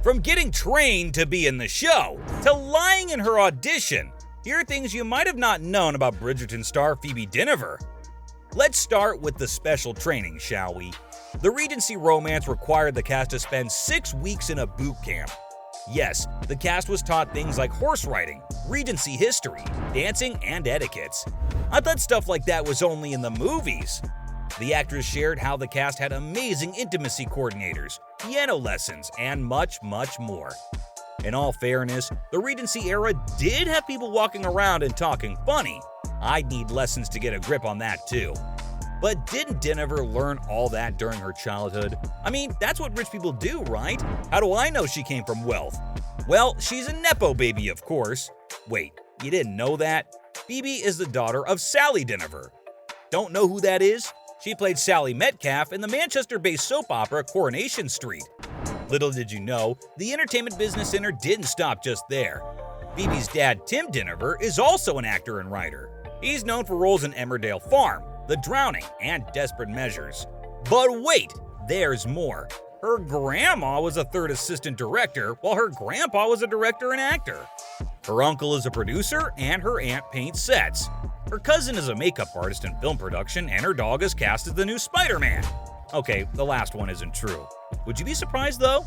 From getting trained to be in the show, to lying in her audition, here are things you might have not known about Bridgerton star Phoebe Dynevor. Let's start with the special training, shall we? The Regency romance required the cast to spend 6 weeks in a boot camp. Yes, the cast was taught things like horse riding, Regency history, dancing, and etiquettes. I thought stuff like that was only in the movies. The actors shared how the cast had amazing intimacy coordinators, piano lessons, and much, much more. In all fairness, the Regency era did have people walking around and talking funny. I'd need lessons to get a grip on that too. But didn't Dynevor learn all that during her childhood? I mean, that's what rich people do, right? How do I know she came from wealth? Well, she's a Nepo baby, of course. Wait, you didn't know that? Phoebe is the daughter of Sally Dynevor. Don't know who that is? She played Sally Metcalf in the Manchester-based soap opera Coronation Street. Little did you know, the entertainment business in her didn't stop just there. Phoebe's dad, Tim Dynevor, is also an actor and writer. He's known for roles in Emmerdale Farm, The Drowning, and Desperate Measures. But wait, there's more. Her grandma was a third assistant director, while her grandpa was a director and actor. Her uncle is a producer, and her aunt paints sets. Her cousin is a makeup artist in film production, and her dog is cast as the new Spider-Man. Okay, the last one isn't true. Would you be surprised though?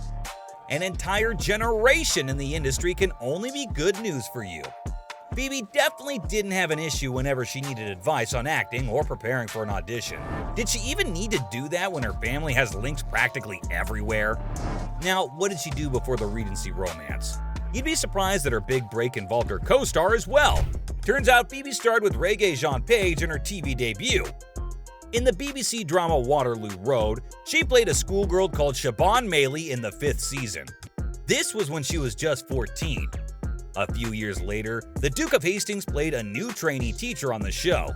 An entire generation in the industry can only be good news for you. Phoebe definitely didn't have an issue whenever she needed advice on acting or preparing for an audition. Did she even need to do that when her family has links practically everywhere? Now, what did she do before the Regency romance? You'd be surprised that her big break involved her co-star as well. Turns out Phoebe starred with Regé-Jean Page in her TV debut. In the BBC drama Waterloo Road, she played a schoolgirl called Siobhan Mailey in the 5th season. This was when she was just 14. A few years later, the Duke of Hastings played a new trainee teacher on the show.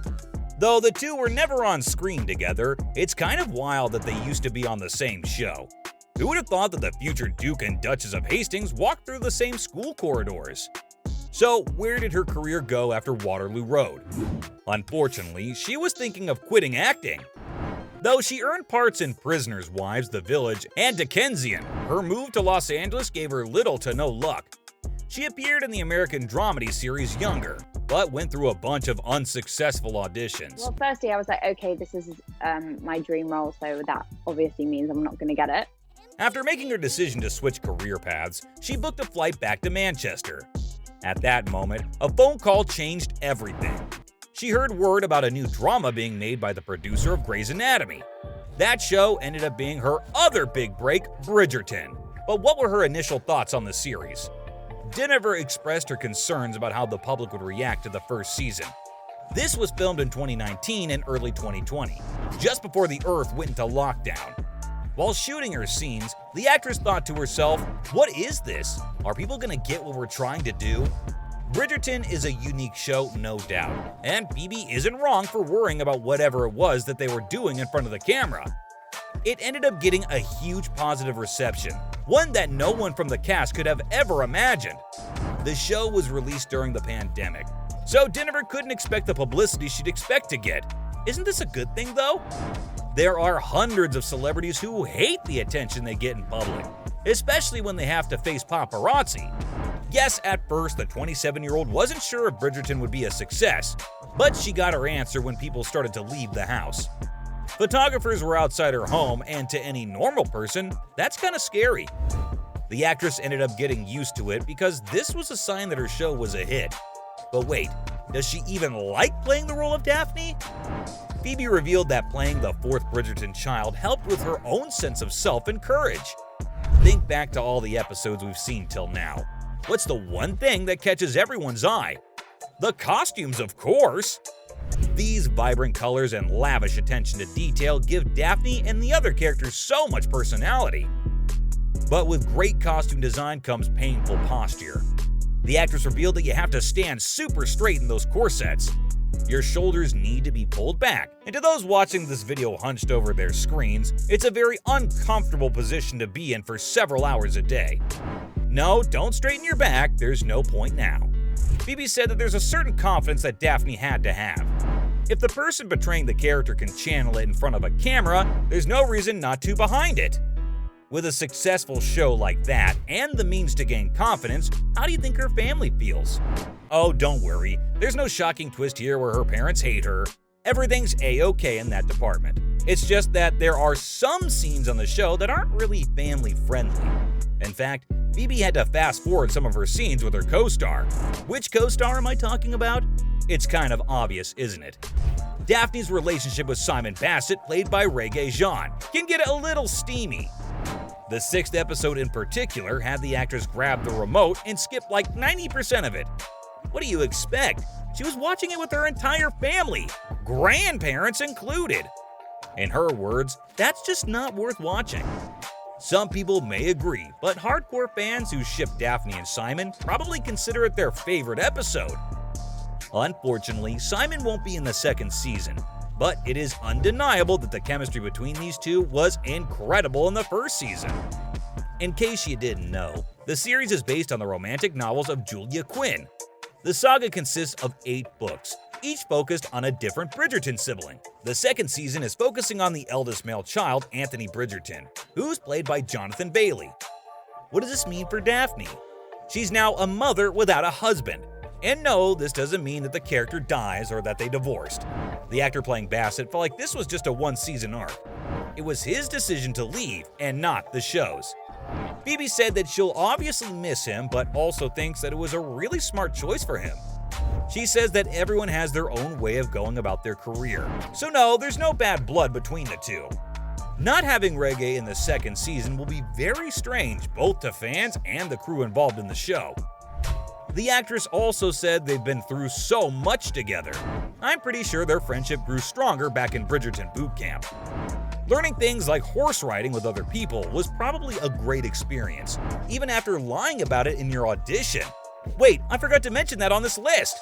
Though the two were never on screen together, it's kind of wild that they used to be on the same show. Who would have thought that the future Duke and Duchess of Hastings walked through the same school corridors? So, where did her career go after Waterloo Road? Unfortunately, she was thinking of quitting acting. Though she earned parts in Prisoner's Wives, The Village, and Dickensian, her move to Los Angeles gave her little to no luck. She appeared in the American dramedy series Younger, but went through a bunch of unsuccessful auditions. Well, firstly, I was like, okay, this is my dream role, so that obviously means I'm not going to get it. After making her decision to switch career paths, she booked a flight back to Manchester. At that moment, a phone call changed everything. She heard word about a new drama being made by the producer of Grey's Anatomy. That show ended up being her other big break, Bridgerton. But what were her initial thoughts on the series? Dynevor expressed her concerns about how the public would react to the first season. This was filmed in 2019 and early 2020, just before the Earth went into lockdown. While shooting her scenes, the actress thought to herself, what is this? Are people gonna get what we're trying to do? Bridgerton is a unique show, no doubt, and Phoebe isn't wrong for worrying about whatever it was that they were doing in front of the camera. It ended up getting a huge positive reception, one that no one from the cast could have ever imagined. The show was released during the pandemic, so Dynevor couldn't expect the publicity she'd expect to get. Isn't this a good thing though? There are hundreds of celebrities who hate the attention they get in public, especially when they have to face paparazzi. Yes, at first, the 27-year-old wasn't sure if Bridgerton would be a success, but she got her answer when people started to leave the house. Photographers were outside her home, and to any normal person, that's kinda scary. The actress ended up getting used to it because this was a sign that her show was a hit. But wait, does she even like playing the role of Daphne? Phoebe revealed that playing the 4th Bridgerton child helped with her own sense of self and courage. Think back to all the episodes we've seen till now. What's the one thing that catches everyone's eye? The costumes, of course! These vibrant colors and lavish attention to detail give Daphne and the other characters so much personality. But with great costume design comes painful posture. The actress revealed that you have to stand super straight in those corsets. Your shoulders need to be pulled back, and to those watching this video hunched over their screens, it's a very uncomfortable position to be in for several hours a day. No, don't straighten your back, there's no point now. Phoebe said that there's a certain confidence that Daphne had to have. If the person portraying the character can channel it in front of a camera, there's no reason not to behind it. With a successful show like that and the means to gain confidence, how do you think her family feels? Oh, don't worry, there's no shocking twist here where her parents hate her. Everything's A-okay in that department. It's just that there are some scenes on the show that aren't really family-friendly. In fact, Phoebe had to fast-forward some of her scenes with her co-star. Which co-star am I talking about? It's kind of obvious, isn't it? Daphne's relationship with Simon Bassett, played by Regé Jean, can get a little steamy. The 6th episode in particular had the actress grab the remote and skip like 90% of it. What do you expect? She was watching it with her entire family, grandparents included. In her words, that's just not worth watching. Some people may agree, but hardcore fans who ship Daphne and Simon probably consider it their favorite episode. Unfortunately, Simon won't be in the 2nd season, but it is undeniable that the chemistry between these two was incredible in the 1st season. In case you didn't know, the series is based on the romantic novels of Julia Quinn. The saga consists of 8 books, each focused on a different Bridgerton sibling. The 2nd season is focusing on the eldest male child, Anthony Bridgerton, who's played by Jonathan Bailey. What does this mean for Daphne? She's now a mother without a husband. And no, this doesn't mean that the character dies or that they divorced. The actor playing Bassett felt like this was just a 1-season arc. It was his decision to leave and not the show's. Phoebe said that she'll obviously miss him, but also thinks that it was a really smart choice for him. She says that everyone has their own way of going about their career, so no, there's no bad blood between the two. Not having Regé in the 2nd season will be very strange both to fans and the crew involved in the show. The actress also said they've been through so much together. I'm pretty sure their friendship grew stronger back in Bridgerton boot camp. Learning things like horse riding with other people was probably a great experience, even after lying about it in your audition. Wait, I forgot to mention that on this list!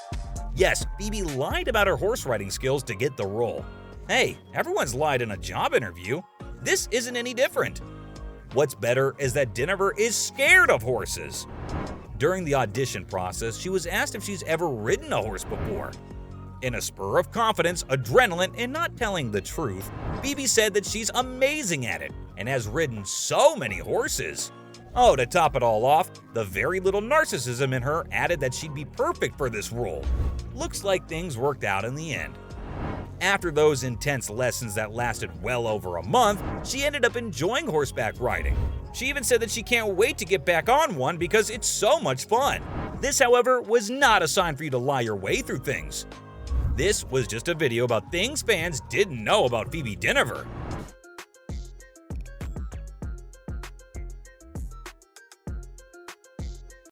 Yes, Phoebe lied about her horse riding skills to get the role. Hey, everyone's lied in a job interview. This isn't any different. What's better is that Dynevor is scared of horses. During the audition process, she was asked if she's ever ridden a horse before. In a spur of confidence, adrenaline, and not telling the truth, Phoebe said that she's amazing at it and has ridden so many horses. Oh, to top it all off, the very little narcissism in her added that she'd be perfect for this role. Looks like things worked out in the end. After those intense lessons that lasted well over a month, she ended up enjoying horseback riding. She even said that she can't wait to get back on one because it's so much fun. This, however, was not a sign for you to lie your way through things. This was just a video about things fans didn't know about Phoebe Dynevor.